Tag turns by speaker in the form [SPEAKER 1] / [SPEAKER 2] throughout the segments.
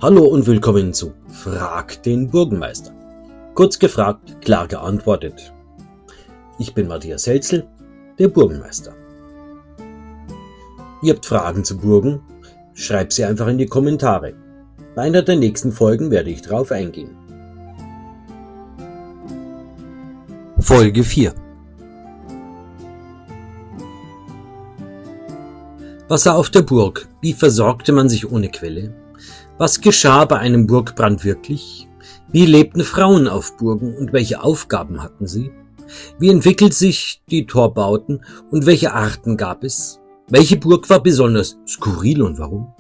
[SPEAKER 1] Hallo und willkommen zu Frag den Burgenmeister. Kurz gefragt, klar geantwortet. Ich bin Matthias Helzel, der Burgenmeister. Ihr habt Fragen zu Burgen? Schreibt sie einfach in die Kommentare. Bei einer der nächsten Folgen werde ich darauf eingehen. Folge 4. Wasser auf der Burg. Wie versorgte man sich ohne Quelle? Was geschah bei einem Burgbrand wirklich? Wie lebten Frauen auf Burgen und welche Aufgaben hatten sie? Wie entwickelten sich die Torbauten und welche Arten gab es? Welche Burg war besonders skurril und warum?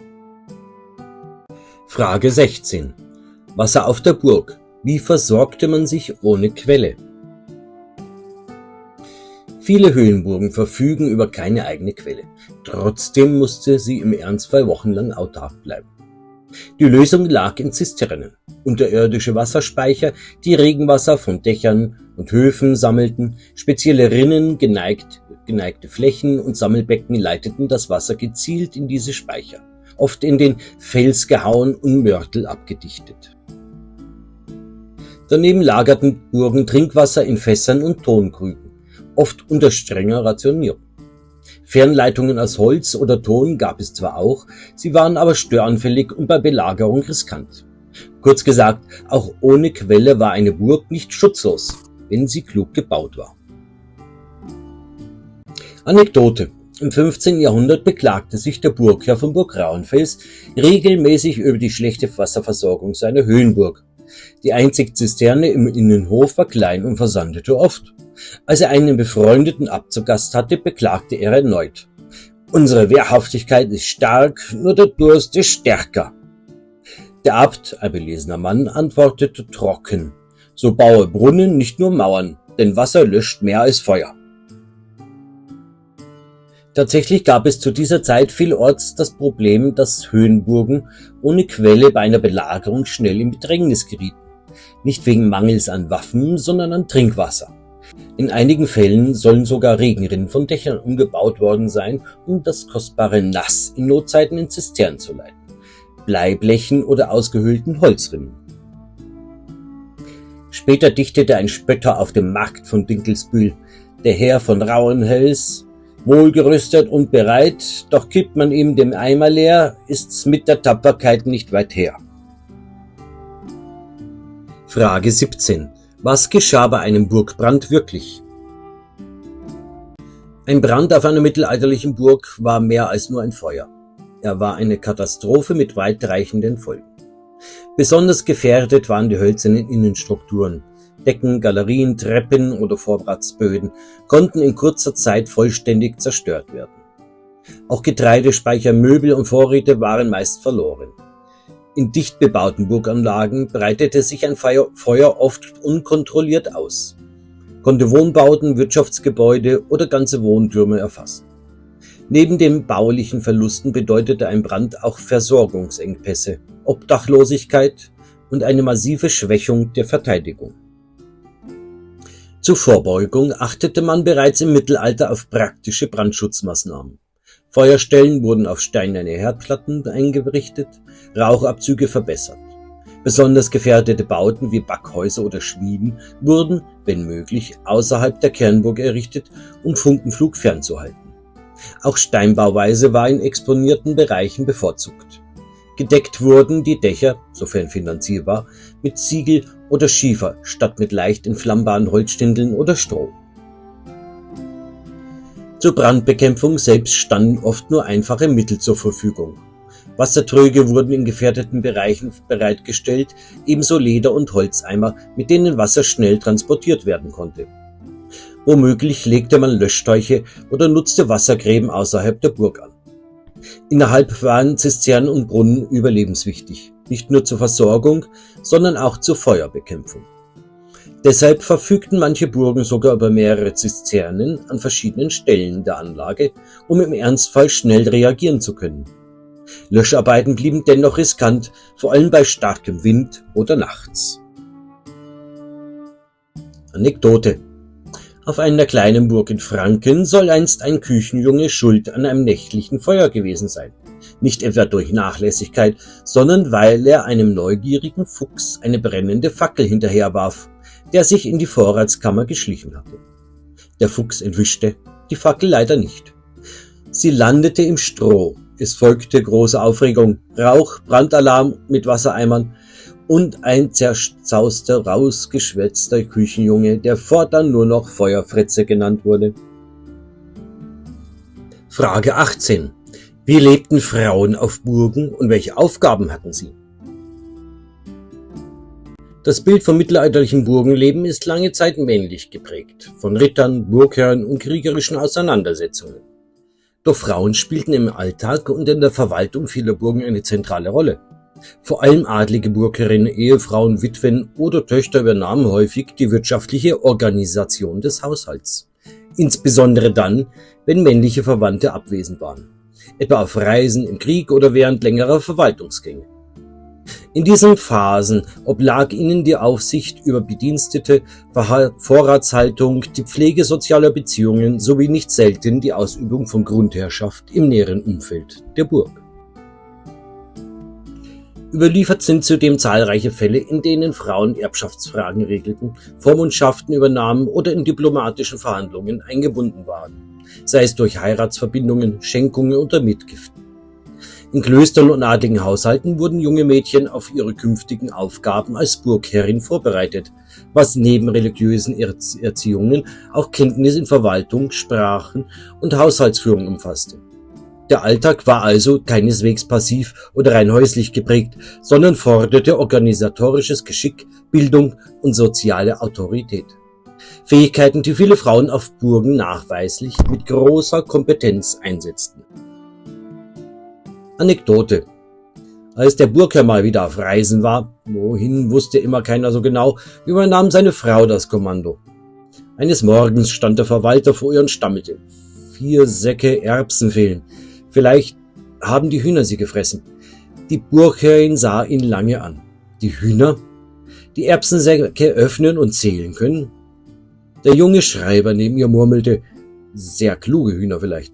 [SPEAKER 1] Frage 16. Wasser auf der Burg. Wie versorgte man sich ohne Quelle? Viele Höhenburgen verfügen über keine eigene Quelle. Trotzdem musste sie im Ernstfall wochenlang autark bleiben. Die Lösung lag in Zisternen, unterirdische Wasserspeicher, die Regenwasser von Dächern und Höfen sammelten. Spezielle Rinnen, geneigte Flächen und Sammelbecken leiteten das Wasser gezielt in diese Speicher, oft in den Fels gehauen und Mörtel abgedichtet. Daneben lagerten Burgen Trinkwasser in Fässern und Tonkrügen, oft unter strenger Rationierung. Fernleitungen aus Holz oder Ton gab es zwar auch, sie waren aber störanfällig und bei Belagerung riskant. Kurz gesagt, auch ohne Quelle war eine Burg nicht schutzlos, wenn sie klug gebaut war. Anekdote: Im 15. Jahrhundert beklagte sich der Burgherr von Burg Rauenfels regelmäßig über die schlechte Wasserversorgung seiner Höhenburg. Die einzige Zisterne im Innenhof war klein und versandete oft. Als er einen befreundeten Abt zu Gast hatte, beklagte er erneut: Unsere Wehrhaftigkeit ist stark, nur der Durst ist stärker. Der Abt, ein belesener Mann, antwortete trocken: So baue Brunnen, nicht nur Mauern, denn Wasser löscht mehr als Feuer. Tatsächlich gab es zu dieser Zeit vielorts das Problem, dass Höhenburgen ohne Quelle bei einer Belagerung schnell in Bedrängnis gerieten. Nicht wegen Mangels an Waffen, sondern an Trinkwasser. In einigen Fällen sollen sogar Regenrinnen von Dächern umgebaut worden sein, um das kostbare Nass in Notzeiten in Zisternen zu leiten. Bleiblechen oder ausgehöhlten Holzrinnen. Später dichtete ein Spötter auf dem Markt von Dinkelsbühl: Der Herr von Rauenfels, wohlgerüstet und bereit, doch kippt man ihm den Eimer leer, ist's mit der Tapferkeit nicht weit her. Frage 17. Was geschah bei einem Burgbrand wirklich? Ein Brand auf einer mittelalterlichen Burg war mehr als nur ein Feuer. Er war eine Katastrophe mit weitreichenden Folgen. Besonders gefährdet waren die hölzernen Innenstrukturen. Decken, Galerien, Treppen oder Vorratsböden konnten in kurzer Zeit vollständig zerstört werden. Auch Getreidespeicher, Möbel und Vorräte waren meist verloren. In dicht bebauten Burganlagen breitete sich ein Feuer oft unkontrolliert aus, konnte Wohnbauten, Wirtschaftsgebäude oder ganze Wohntürme erfassen. Neben den baulichen Verlusten bedeutete ein Brand auch Versorgungsengpässe, Obdachlosigkeit und eine massive Schwächung der Verteidigung. Zur Vorbeugung achtete man bereits im Mittelalter auf praktische Brandschutzmaßnahmen. Feuerstellen wurden auf steinerne Herdplatten eingerichtet, Rauchabzüge verbessert. Besonders gefährdete Bauten wie Backhäuser oder Schmieden wurden, wenn möglich, außerhalb der Kernburg errichtet, um Funkenflug fernzuhalten. Auch Steinbauweise war in exponierten Bereichen bevorzugt. Gedeckt wurden die Dächer, sofern finanzierbar, mit Ziegel oder Schiefer statt mit leicht entflammbaren Holzstindeln oder Stroh. Zur Brandbekämpfung selbst standen oft nur einfache Mittel zur Verfügung. Wassertröge wurden in gefährdeten Bereichen bereitgestellt, ebenso Leder- und Holzeimer, mit denen Wasser schnell transportiert werden konnte. Womöglich legte man Löschteuche oder nutzte Wassergräben außerhalb der Burg an. Innerhalb waren Zisternen und Brunnen überlebenswichtig, nicht nur zur Versorgung, sondern auch zur Feuerbekämpfung. Deshalb verfügten manche Burgen sogar über mehrere Zisternen an verschiedenen Stellen der Anlage, um im Ernstfall schnell reagieren zu können. Löscharbeiten blieben dennoch riskant, vor allem bei starkem Wind oder nachts. Anekdote: Auf einer kleinen Burg in Franken soll einst ein Küchenjunge schuld an einem nächtlichen Feuer gewesen sein. Nicht etwa durch Nachlässigkeit, sondern weil er einem neugierigen Fuchs eine brennende Fackel hinterherwarf, der sich in die Vorratskammer geschlichen hatte. Der Fuchs entwischte die Fackel leider nicht. Sie landete im Stroh. Es folgte große Aufregung, Rauch, Brandalarm mit Wassereimern und ein zerzauster, rausgeschwätzter Küchenjunge, der fortan nur noch Feuerfritze genannt wurde. Frage 18. Wie lebten Frauen auf Burgen und welche Aufgaben hatten sie? Das Bild vom mittelalterlichen Burgenleben ist lange Zeit männlich geprägt, von Rittern, Burgherren und kriegerischen Auseinandersetzungen. Doch Frauen spielten im Alltag und in der Verwaltung vieler Burgen eine zentrale Rolle. Vor allem adlige Burgherrinnen, Ehefrauen, Witwen oder Töchter übernahmen häufig die wirtschaftliche Organisation des Haushalts. Insbesondere dann, wenn männliche Verwandte abwesend waren, etwa auf Reisen, im Krieg oder während längerer Verwaltungsgänge. In diesen Phasen oblag ihnen die Aufsicht über Bedienstete, Vorratshaltung, die Pflege sozialer Beziehungen sowie nicht selten die Ausübung von Grundherrschaft im näheren Umfeld der Burg. Überliefert sind zudem zahlreiche Fälle, in denen Frauen Erbschaftsfragen regelten, Vormundschaften übernahmen oder in diplomatischen Verhandlungen eingebunden waren, sei es durch Heiratsverbindungen, Schenkungen oder Mitgiften. In Klöstern und adligen Haushalten wurden junge Mädchen auf ihre künftigen Aufgaben als Burgherrin vorbereitet, was neben religiösen Erziehungen auch Kenntnis in Verwaltung, Sprachen und Haushaltsführung umfasste. Der Alltag war also keineswegs passiv oder rein häuslich geprägt, sondern forderte organisatorisches Geschick, Bildung und soziale Autorität. Fähigkeiten, die viele Frauen auf Burgen nachweislich mit großer Kompetenz einsetzten. Anekdote. Als der Burgherr mal wieder auf Reisen war, wohin wusste immer keiner so genau, übernahm seine Frau das Kommando. Eines Morgens stand der Verwalter vor ihr und stammelte. 4 Säcke Erbsen fehlen. Vielleicht haben die Hühner sie gefressen. Die Burgherrin sah ihn lange an. Die Hühner? Die Erbsensäcke öffnen und zählen können? Der junge Schreiber neben ihr murmelte, sehr kluge Hühner vielleicht.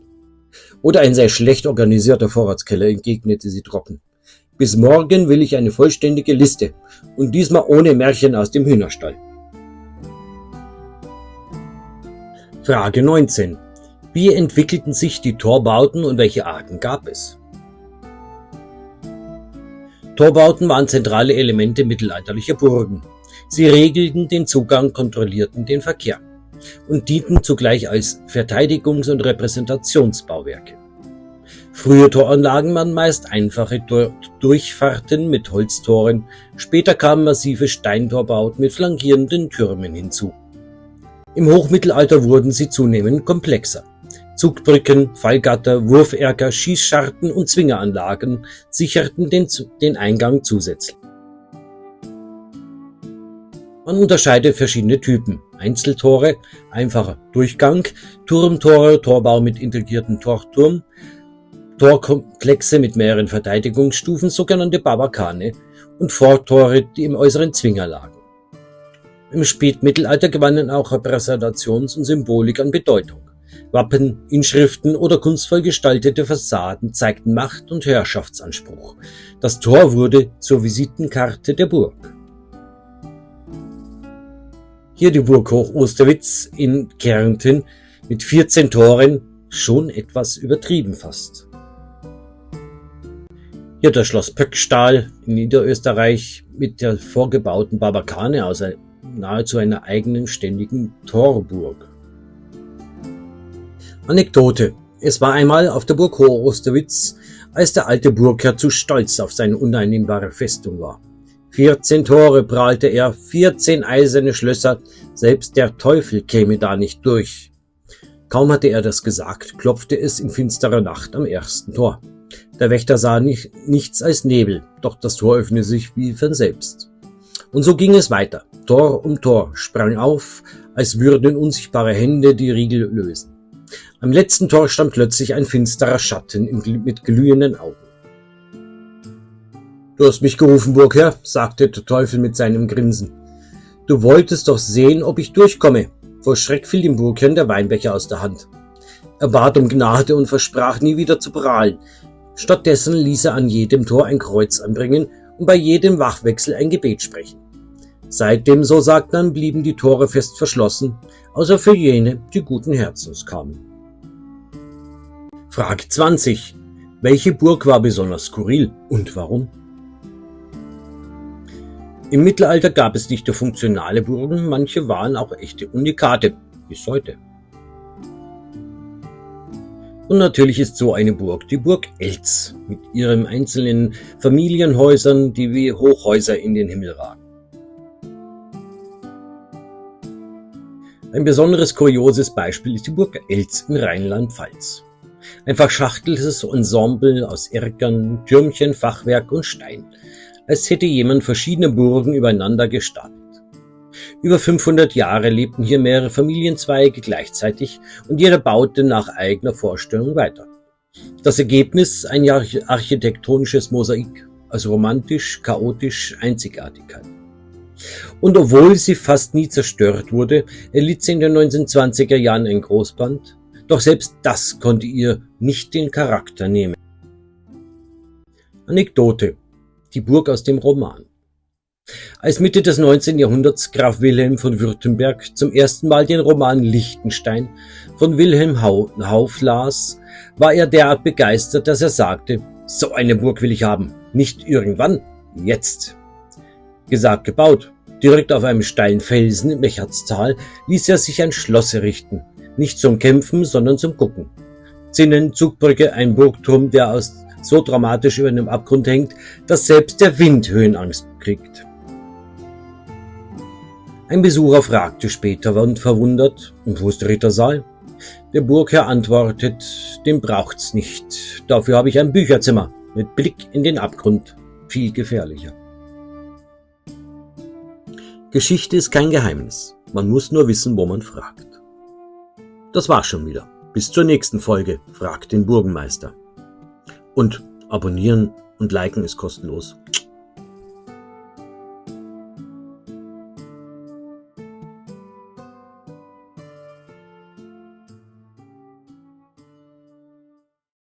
[SPEAKER 1] Oder ein sehr schlecht organisierter Vorratskeller, entgegnete sie trocken. Bis morgen will ich eine vollständige Liste und diesmal ohne Märchen aus dem Hühnerstall. Frage 19. Wie entwickelten sich die Torbauten und welche Arten gab es? Torbauten waren zentrale Elemente mittelalterlicher Burgen. Sie regelten den Zugang, kontrollierten den Verkehr und dienten zugleich als Verteidigungs- und Repräsentationsbauwerke. Frühe Toranlagen waren meist einfache Durchfahrten mit Holztoren, später kamen massive Steintorbauten mit flankierenden Türmen hinzu. Im Hochmittelalter wurden sie zunehmend komplexer. Zugbrücken, Fallgatter, Wurferker, Schießscharten und Zwingeranlagen sicherten den Eingang zusätzlich. Man unterscheidet verschiedene Typen. Einzeltore, einfacher Durchgang, Turmtore, Torbau mit integriertem Torturm, Torkomplexe mit mehreren Verteidigungsstufen, sogenannte Barbakane und Vortore, die im äußeren Zwinger lagen. Im Spätmittelalter gewannen auch Repräsentations- und Symbolik an Bedeutung. Wappen, Inschriften oder kunstvoll gestaltete Fassaden zeigten Macht- und Herrschaftsanspruch. Das Tor wurde zur Visitenkarte der Burg. Hier die Burg Hoch Osterwitz in Kärnten mit 14 Toren, schon etwas übertrieben fast. Hier das Schloss Pöckstahl in Niederösterreich mit der vorgebauten Barbakane aus nahezu einer eigenen ständigen Torburg. Anekdote. Es war einmal auf der Burg Hoch Osterwitz, als der alte Burgherr zu stolz auf seine uneinnehmbare Festung war. 14 Tore prahlte er, 14 eiserne Schlösser, selbst der Teufel käme da nicht durch. Kaum hatte er das gesagt, klopfte es in finsterer Nacht am ersten Tor. Der Wächter sah nichts als Nebel, doch das Tor öffnete sich wie von selbst. Und so ging es weiter. Tor um Tor sprang auf, als würden unsichtbare Hände die Riegel lösen. Am letzten Tor stand plötzlich ein finsterer Schatten mit glühenden Augen. »Du hast mich gerufen, Burgherr«, sagte der Teufel mit seinem Grinsen. »Du wolltest doch sehen, ob ich durchkomme.« Vor Schreck fiel dem Burgherrn der Weinbecher aus der Hand. Er bat um Gnade und versprach, nie wieder zu prahlen. Stattdessen ließ er an jedem Tor ein Kreuz anbringen und bei jedem Wachwechsel ein Gebet sprechen. Seitdem, so sagt man, blieben die Tore fest verschlossen, außer für jene, die guten Herzens kamen. Frage 20. Welche Burg war besonders skurril und warum? Im Mittelalter gab es nicht nur funktionale Burgen, manche waren auch echte Unikate, bis heute. Und natürlich ist so eine Burg die Burg Eltz mit ihren einzelnen Familienhäusern, die wie Hochhäuser in den Himmel ragen. Ein besonderes kurioses Beispiel ist die Burg Eltz in Rheinland-Pfalz. Ein verschachteltes Ensemble aus Erkern, Türmchen, Fachwerk und Stein, als hätte jemand verschiedene Burgen übereinander gestapelt. Über 500 Jahre lebten hier mehrere Familienzweige gleichzeitig und jeder baute nach eigener Vorstellung weiter. Das Ergebnis ein architektonisches Mosaik, also romantisch, chaotisch, Einzigartigkeit. Und obwohl sie fast nie zerstört wurde, erlitt sie in den 1920er Jahren ein Großbrand, doch selbst das konnte ihr nicht den Charakter nehmen. Anekdote: Die Burg aus dem Roman. Als Mitte des 19. Jahrhunderts Graf Wilhelm von Württemberg zum ersten Mal den Roman Liechtenstein von Wilhelm Hauff las, war er derart begeistert, dass er sagte: So eine Burg will ich haben, nicht irgendwann, jetzt. Gesagt, gebaut. Direkt auf einem steilen Felsen im Mechertstal ließ er sich ein Schloss errichten, nicht zum Kämpfen, sondern zum Gucken. Zinnen, Zugbrücke, ein Burgturm, der so dramatisch über einem Abgrund hängt, dass selbst der Wind Höhenangst kriegt. Ein Besucher fragte später verwundert: Und wo ist der Rittersaal? Der Burgherr antwortet: Den braucht's nicht. Dafür habe ich ein Bücherzimmer mit Blick in den Abgrund. Viel gefährlicher. Geschichte ist kein Geheimnis. Man muss nur wissen, wo man fragt. Das war's schon wieder. Bis zur nächsten Folge. Fragt den Burgenmeister. Und abonnieren und liken ist kostenlos.